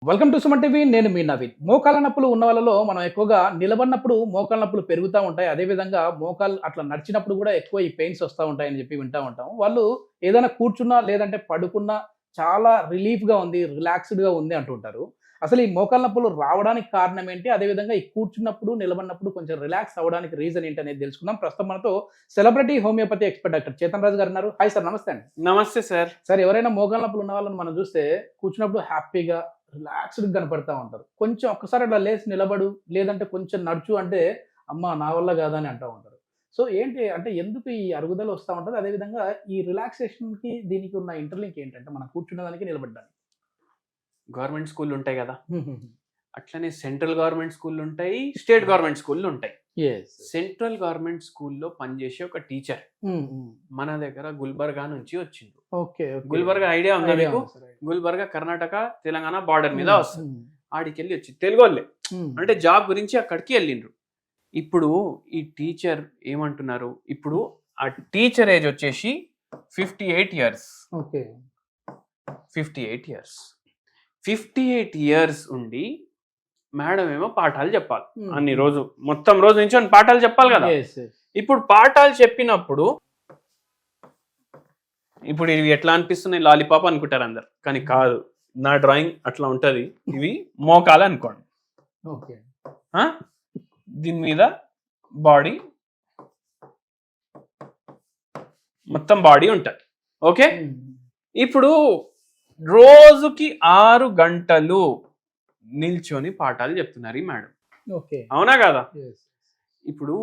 Welcome to Suman TV. నేను మీ నవీన్. మోకాళ్ళ నొప్పులు ఉన్న వాళ్ళలో మనం ఎక్కువగా నిలబడినప్పుడు మోకాళ్ళ నొప్పులు పెరుగుతా ఉంటాయి. అదేవిధంగా మోకాళ్ళు అట్లా నడిచినప్పుడు కూడా ఎక్కువ ఈ పెయిన్స్ వస్తా ఉంటాయని చెప్పి వింటా ఉంటాం. వాళ్ళు ఏదైనా కూర్చున్నా లేదంటే పడుకున్నా చాలా రిలీఫ్‌గా ఉంది, రిలాక్స్‌డ్‌గా ఉంది అంటుంటారు. అసలు ఈ మోకాళ్ళ నొప్పులు రావడానికి కారణం ఏంటి? అదేవిధంగా ఈ కూర్చున్నప్పుడు, నిలబడినప్పుడు కొంచెం రిలాక్స్ అవ్వడానికి రీజన్ ఏంటి అనేది తెలుసుకుందాం. ప్రస్తుతం మనతో celebrity homeopathy expert doctor Chetan Raju garu ఉన్నారు. హాయ్ సార్, నమస్తే అండి. నమస్తే సార్. సార్, ఎవరైనా మోకాళ్ళ నొప్పులు ఉన్న వాళ్ళని మనం చూస్తే కూర్చున్నప్పుడు హ్యాపీగా రిలాక్స్‌డ్‌గా కనపడతా ఉంటారు. కొంచెం ఒక్కసారి అట్లా లేసి నిలబడు, లేదంటే కొంచెం నడుచు అంటే, అమ్మా! నా వల్ల కాదని అంటా ఉంటారు. సో, ఏంటి అంటే ఎందుకు ఈ అరుగుదల వస్తా ఉంటది? అదేవిధంగా ఈ రిలాక్సేషన్‌కి దీనికి ఉన్న ఇంటర్‌లింక్ ఏంటంటే మనం కూర్చునేదానికి, నిలబడడానికి? గవర్నమెంట్ స్కూల్‌లుంటాయి గదా! హుహుహు. అట్లనే సెంట్రల్ గవర్నమెంట్ స్కూల్‌లుంటాయి. స్టేట్ గవర్నమెంట్ స్కూల్‌లుంటాయి. యెస్. సెంట్రల్ గవర్నమెంట్ స్కూల్‌లో పనిచేసే ఒక టీచర్ హ్మ్. హ్మ్. మన దగ్గర గుల్బర్గా నుంచి వచ్చిండ్రు. ఓకే. ఓకే. గుల్బర్గా ఐడియా ఉందా ఐడియా మీకు? ఉంది సార్. గుల్బర్గా కర్ణాటక, తెలంగాణ బార్డర్ మీద హ్మ్. వస్తది. హ్మ్. ఆడికెళ్ళి వచ్చి తెలుగోళ్ళే. హ్మ్. అంటే జాబ్ గురించి అక్కడికి ఎళ్ళిండ్రు. ఇప్పుడు ఈ టీచర్ ఏమంటున్నారు? ఇప్పుడు ఆ టీచర్ ఏజ్ వచ్చేసి 58 ఇయర్స్. ఓకే. 58 ఇయర్స్. 58 ఇయర్స్ ఉండి మేడం ఏమో పాఠాలు చెప్పాలి. హ్మ్. అన్ని రోజు మొత్తం రోజు నించొని పాఠాలు చెప్పాలి కదా. యెస్. యెస్. ఇప్పుడు పాఠాలు చెప్పినప్పుడు ఇప్పుడు ఇవి ఎట్లా అనిపిస్తున్నాయి, లాలీపాప్ అనుకుంటారు అందరు, కానీ కాదు. నా డ్రాయింగ్ అట్లా ఉంటది. ఇవి మోకాలు అనుకోండి. ఓకే. ఆ? దీని మీద బాడీ, మొత్తం బాడీ ఉంటది. ఓకే. హ్మ్. ఇప్పుడు రోజుకి 6 గంటలు నిల్చొని పాఠాలు చెప్తున్నారు ఈ మేడం. ఓకే. అవునా కదా? యెస్. ఇప్పుడు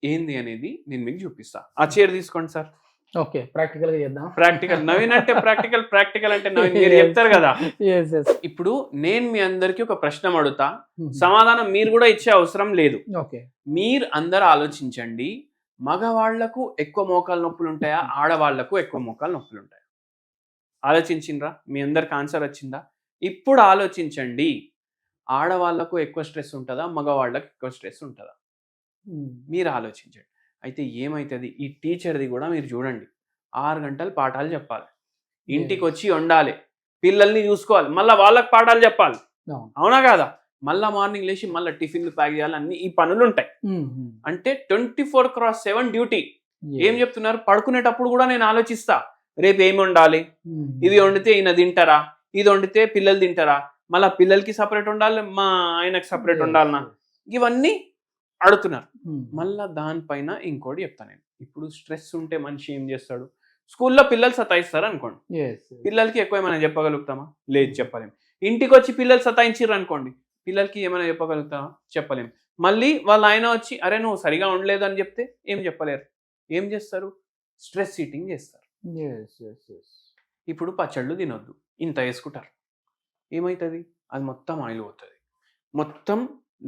ఏంది అనేది నేను మీకు చూపిస్తా. ఆ చైర్ తీసుకోండి సార్. ఓకే. ప్రాక్టికల్‌గా చేద్దాం. ప్రాక్టికల్ నవీన్ అంటే ప్రాక్టికల్, ప్రాక్టికల్ అంటే నవీన్ మీరు చెప్తారు కదా. యెస్. యెస్. ఇప్పుడు నేను మీ అందరికి ఒక ప్రశ్న అడుగుతా, హుహు. సమాధానం మీరు కూడా ఇచ్చే అవసరం లేదు. ఓకే. మీరు అందరు ఆలోచించండి. మగవాళ్లకు ఎక్కువ మోకాలు నొప్పులు ఉంటాయా, ఆడవాళ్లకు ఎక్కువ మోకాలు నొప్పులు ఉంటాయా? ఆలోచించిండ్రా? మీ అందరికి ఆన్సర్ వచ్చిందా? ఇప్పుడు ఆలోచించండి. ఆడవాళ్లకు ఎక్కువ స్ట్రెస్ ఉంటుందా, మగవాళ్ళకు ఎక్కువ స్ట్రెస్ ఉంటుందా? హ్మ్. మీరు ఆలోచించండి. అయితే ఏమైతుంది, ఈ టీచర్ది కూడా మీరు చూడండి. 6 గంటలు పాఠాలు చెప్పాలి, ఇంటికి వచ్చి వండాలి, పిల్లల్ని చూసుకోవాలి, మళ్ళీ వాళ్ళకి పాఠాలు చెప్పాలి. అవును. అవునా కాదా? మళ్ళా మార్నింగ్ లేచి మళ్ళీ టిఫిన్లు ప్యాక్ చేయాలి, అన్ని ఈ పనులు ఉంటాయి. హుహు. అంటే 24/7 డ్యూటీ. ఏం యెస్. చెప్తున్నారు? పడుకునేటప్పుడు కూడా నేను ఆలోచిస్తా, రేపు ఏమి వండాలి, హ్మ్. ఇది వండితే ఈయన తింటారా, ఇది వండితే పిల్లలు తింటారా, మళ్ళీ పిల్లలకి సపరేట్ వండాలి, మా ఆయనకు సపరేట్ వండాలనా, ఇవన్నీ అడుగుతున్నారు. హ్మ్. మళ్ళా దానిపైన ఇంకోటి చెప్తాను నేను. ఇప్పుడు స్ట్రెస్ ఉంటే మనిషి ఏం చేస్తాడు? స్కూల్లో పిల్లలు సతాయిస్తారు అనుకోండి, యెస్. పిల్లలకి ఎక్కువ ఏమైనా చెప్పగలుగుతామా? లేదు, చెప్పలేము. ఇంటికి వచ్చి పిల్లలు సతాయించిర్రు అనుకోండి, పిల్లలకి ఏమైనా చెప్పగలుగుతామా? చెప్పలేము. మళ్ళీ వాళ్ళ ఆయన వచ్చి అరే నువ్వు సరిగా ఉండలేదు అని చెప్తే ఏం చెప్పలేరు. ఏం చేస్తారు? స్ట్రెస్ ఈటింగ్ చేస్తారు. యెస్. యెస్. యెస్. ఇప్పుడు పచ్చళ్ళు తినొద్దు, ఇంత వేసుకుంటారు. ఏమవుతుంది? అది మొత్తం ఆయిల్ పోతుంది, మొత్తం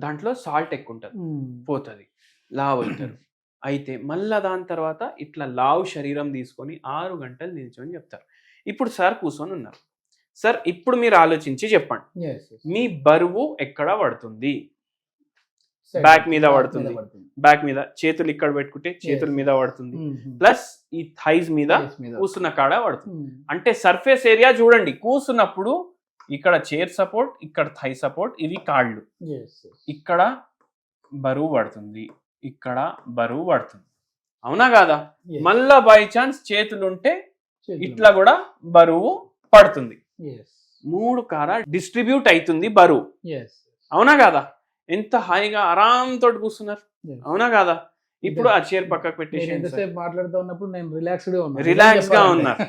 దాంట్లో సాల్ట్ ఎక్కువ ఉంటుంది, హ్మ్. పోతుంది, లావు అవుతారు. అయితే మళ్ళా దాని తర్వాత ఇట్లా లావు శరీరం తీసుకొని 6 గంటలు నిల్చొని చెప్తారు. ఇప్పుడు సార్ కూర్చొని ఉన్నారు. సార్ ఇప్పుడు మీరు ఆలోచించి చెప్పండి, యెస్. యెస్. మీ బరువు ఎక్కడ పడుతుంది? సైడ్ బ్యాక్ మీద పడుతుంది. పడుతుంది. బ్యాక్ మీద, చేతులు ఇక్కడ పెట్టుకుంటే చేతుల Yes. మీద పడుతుంది, హుహు. ప్లస్ ఈ థైస్ మీద Yes, మీద. కూర్చున్న కాడ పడుతుంది. హ్మ్. అంటే సర్ఫేస్ ఏరియా చూడండి. కూర్చున్నప్పుడు ఇక్కడ చైర్ సపోర్ట్, ఇక్కడ థై సపోర్ట్, ఇవి కాళ్ళు, యెస్. యెస్. ఇక్కడ బరువు పడుతుంది, ఇక్కడ బరువు పడుతుంది. అవునా కాదా? Yes. మళ్ళా బై ఛాన్స్ చేతులు ఉంటే చేతులు. ఇట్లా కూడా బరువు పడుతుంది. యెస్. 3 కాడ డిస్ట్రిబ్యూట్ అవుతుంది బరువు. యెస్. అవునా కాదా? ఎంత హాయిగా ఆరామ్ తోటి కూర్చున్నారు. Yes. అవునా కాదా? ఇప్పుడు ఆ చైర్ పక్కకు నేను పెట్టేసి ఎంతసేపు మాట్లాడుతూ ఉన్నప్పుడు నేను రిలాక్స్‌డ్‌గా ఉన్నాను. రిలాక్స్ గా చెప్పాలంటే. ఉన్నారు.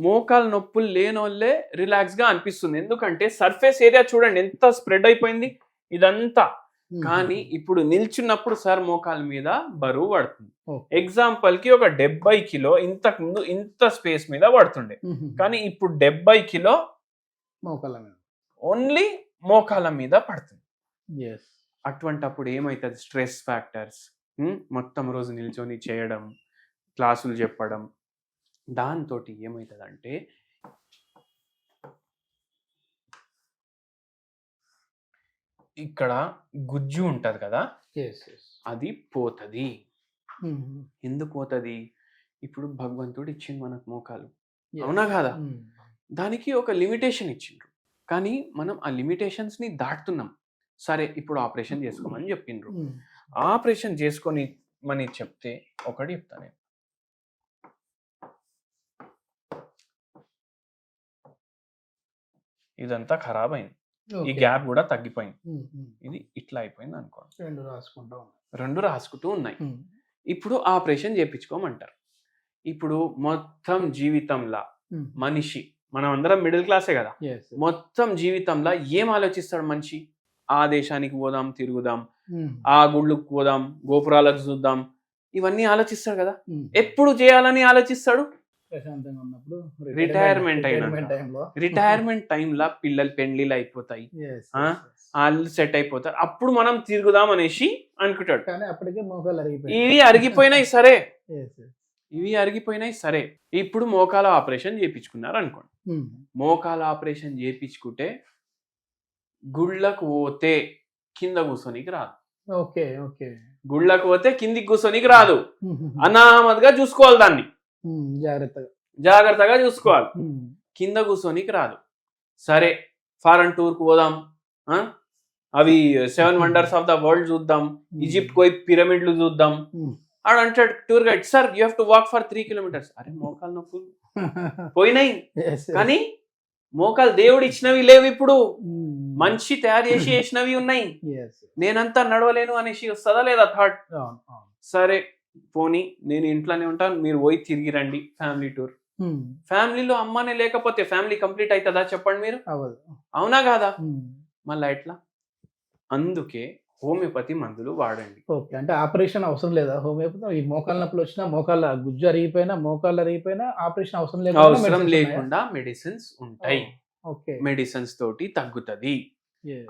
మోకాలు నొప్పులు లేనోళ్ళే రిలాక్స్ గా అనిపిస్తుంది. ఎందుకంటే సర్ఫేస్ ఏరియా చూడండి ఎంత స్ప్రెడ్ అయిపోయింది ఇదంతా. కానీ ఇప్పుడు నిల్చున్నప్పుడు సార్ మోకాల మీద బరువు పడుతుంది. ఓకే. ఎగ్జాంపుల్ కి ఒక 70 కిలో ఇంతకు ముందు ఇంత స్పేస్ మీద పడుతుండే, కానీ ఇప్పుడు 70 కిలో మోకాళ్ళ మీద. ఓన్లీ మోకాల మీద పడుతుంది. యెస్. అటువంటప్పుడు ఏమవుతుంది? స్ట్రెస్ ఫ్యాక్టర్స్, మొత్తం రోజు నిల్చొని చేయడం, క్లాసులు చెప్పడం, దాంతో ఏమవుతుందంటే ఇక్కడ గుజ్జు ఉంటుంది కదా, యెస్. యెస్. అది పోతుంది. హుహు. ఎందుకు పోతుంది? ఇప్పుడు భగవంతుడు ఇచ్చింది మనకు మోకాలు, Yes. అవునా కాదా? హ్మ్. దానికి ఒక లిమిటేషన్ ఇచ్చిండ్రు. కానీ మనం ఆ లిమిటేషన్స్ని దాటుతున్నాం. సరే ఇప్పుడు ఆపరేషన్ చేసుకోమని చెప్పిండ్రు. ఆపరేషన్ చేసుకొని మని చెప్తే ఒకటి చెప్తా నేను. ఇదంతా ఖరాబ్ అయింది. ఈ గ్యాప్ కూడా తగ్గిపోయింది. ఇది ఇట్లా అయిపోయింది అనుకోండి. రెండు రాసుకుంటూ ఉన్నాయి. ఇప్పుడు ఆపరేషన్ చేయించుకోమంటారు. ఇప్పుడు మొత్తం జీవితంలో మనిషి, మనం అందరం మిడిల్ క్లాసే కదా, మొత్తం జీవితంలో ఏం ఆలోచిస్తాడు మనిషి? ఆ దేశానికి పోదాం, తిరుగుదాం, ఆ గుళ్ళకు పోదాం, గోపురాలకు చూద్దాం, ఇవన్నీ ఆలోచిస్తాడు కదా. ఎప్పుడు చేయాలని ఆలోచిస్తాడు? ప్రశాంతంగా ఉన్నప్పుడు, రిటైర్మెంట్ టైంలో పిల్లలు పెళ్లిళ్ళు అయిపోతాయి, వాళ్ళు సెట్ అయిపోతారు, అప్పుడు మనం తిరుగుదాం అనేసి అనుకుంటాడు. కానీ అప్పటికే మోకాలు ఇవి అరిగిపోయినాయి సరే, ఇవి అరిగిపోయినాయి సరే, ఇప్పుడు మోకాల ఆపరేషన్ చేయించుకున్నారు అనుకోండి. మోకాల ఆపరేషన్ చేయించుకుంటే గుళ్ళకు పోతే కింద కూర్చొనికి రాదు. ఓకే ఓకే, గుళ్ళకు పోతే కిందికి కూర్చొనికి రాదు. అనామత్గా చూసుకోవాలి, దాన్ని జాగ్రత్తగా చూసుకోవాలి. కింద కూర్చొనికి రాదు. సరే ఫారెన్ టూర్ కు పోదాం, అవి 7 వండర్స్ ఆఫ్ ద వరల్డ్ చూద్దాం, ఈజిప్ట్ పోయి పిరమిడ్లు చూద్దాం అని అంటాడు tour guide. Sir you have to walk for 3 kilometres. అరే మోకాలు నొప్పులు పోయినాయి, కానీ మోకాలు దేవుడు ఇచ్చినవి లేవు, ఇప్పుడు మనిషి తయారు చేసి వేసినవి ఉన్నాయి. నేనంతా నడవలేను అనేసి వస్తుందా లేదా థాట్? సరే పోనీ నేను ఇంట్లోనే ఉంటాను, మీరు పోయి తిరిగి రండి ఫ్యామిలీ టూర్. ఫ్యామిలీలో అమ్మనే లేకపోతే ఫ్యామిలీ కంప్లీట్ అవుతుందా చెప్పండి మీరు? అవునా కాదా? మళ్ళీ ఎట్లా? అందుకే హోమియోపతి మందులు వాడండి. ఓకే, అంటే ఆపరేషన్ అవసరం లేదా హోమియోపతి? ఈ మోకాళ్ళ నొప్పులు వచ్చినా, మోకాళ్ళ గుజ్జు అరిగిపోయినా, మోకాళ్ళు అరిగిపోయినా ఆపరేషన్ అవసరం లేకుండా మెడిసిన్స్ ఉంటాయి. మెడిసిన్స్ తోటి తగ్గుతుంది.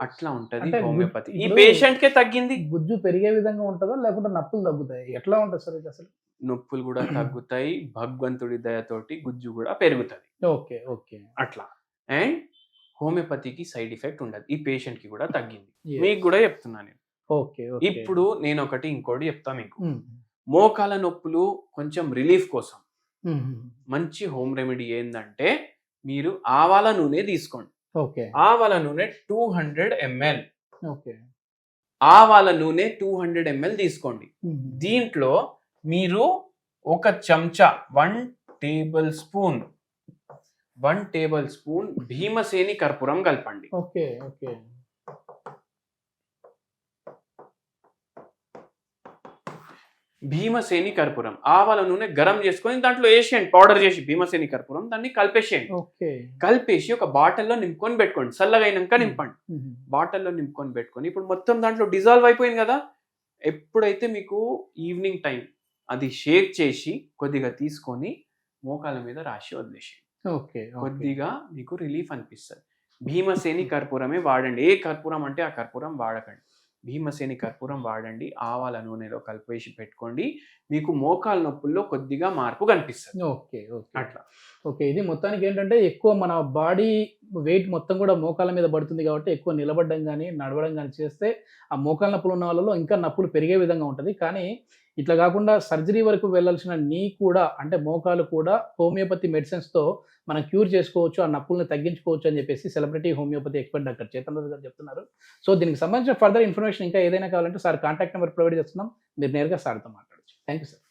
అట్లా ఉంటది హోమియోపతి. ఈ పేషెంట్ కే తగ్గింది. గుజ్జు పెరిగే విధంగా ఉంటుందా లేకుంటే నొప్పులు తగ్గుతాయి? ఎట్లా ఉంటుంది సార్ ఇది అసలు? నొప్పులు కూడా తగ్గుతాయి, భగవంతుడి దయతోటి గుజ్జు కూడా పెరుగుతుంది. ఓకే ఓకే, అట్లా. అండ్ హోమియోపతికి సైడ్ ఎఫెక్ట్ ఉండదు. ఈ పేషెంట్ కి కూడా తగ్గింది, మీకు కూడా చెప్తున్నాను నేను. ఓకే, ఇప్పుడు నేను ఇంకోటి చెప్తా మీకు. మోకాల నొప్పులు కొంచెం రిలీఫ్ కోసం మంచి హోమ్ రెమెడీ ఏంటంటే, మీరు ఆవాల నూనె తీసుకోండి. ఆవాల నూనె 200 ml. ఆవాల నూనె 200 ml తీసుకోండి. దీంట్లో మీరు ఒక చెంచా 1 టేబుల్ స్పూన్ భీమసేని కర్పూరం కలపండి. భీమసేని కర్పూరం, ఆవాల నూనె గరం చేసుకొని దాంట్లో వేసేయండి, పౌడర్ చేసి భీమసేని కర్పూరం, దాన్ని కలిపేసేయండి. కలిపేసి ఒక బాటిల్లో నింపుకొని పెట్టుకోండి, చల్లగా అయినాక నింపండి. బాటిల్లో నింపుకొని పెట్టుకొని ఇప్పుడు మొత్తం దాంట్లో డిజాల్వ్ అయిపోయింది కదా. ఎప్పుడైతే మీకు ఈవినింగ్ టైం అది షేక్ చేసి కొద్దిగా తీసుకొని మోకాల మీద రాసి వదిలేసి, కొద్దిగా మీకు రిలీఫ్ అనిపిస్తుంది. భీమసేని కర్పూరమే వాడండి. ఏ కర్పూరం అంటే ఆ కర్పూరం వాడకండి, భీమసేని కర్పూరం వాడండి. ఆవాల నూనెలో కలిపేసి పెట్టుకోండి, మీకు మోకాల నొప్పుల్లో కొద్దిగా మార్పు కనిపిస్తుంది. అట్లా. ఓకే, ఇది మొత్తానికి ఏంటంటే ఎక్కువ మన బాడీ వెయిట్ మొత్తం కూడా మోకాల మీద పడుతుంది కాబట్టి ఎక్కువ నిలబడడం కానీ నడవడం కానీ చేస్తే ఆ మోకాల నొప్పులు ఉన్న వాళ్ళలో ఇంకా నొప్పులు పెరిగే విధంగా ఉంటుంది. కానీ ఇట్లా కాకుండా సర్జరీ వరకు వెళ్ళాల్సిన నీ కూడా, అంటే మోకాలు కూడా హోమియోపతి మెడిసిన్స్తో మనం క్యూర్ చేసుకోవచ్చు, ఆ నొప్పుల్ని తగ్గించుకోవచ్చు అని చెప్పేసి celebrity homeopathy expert doctor Chetan Raju garu చెప్తున్నారు. సో దీనికి సంబంధించిన ఫర్దర్ ఇన్ఫర్మేషన్ ఇంకా ఏదైనా కావాలంటే సార్ కాంటాక్ట్ నెంబర్ ప్రొవైడ్ చేస్తున్నాం, మీరు నేరుగా సార్తో మాట్లాడచ్చు. Thank you sir.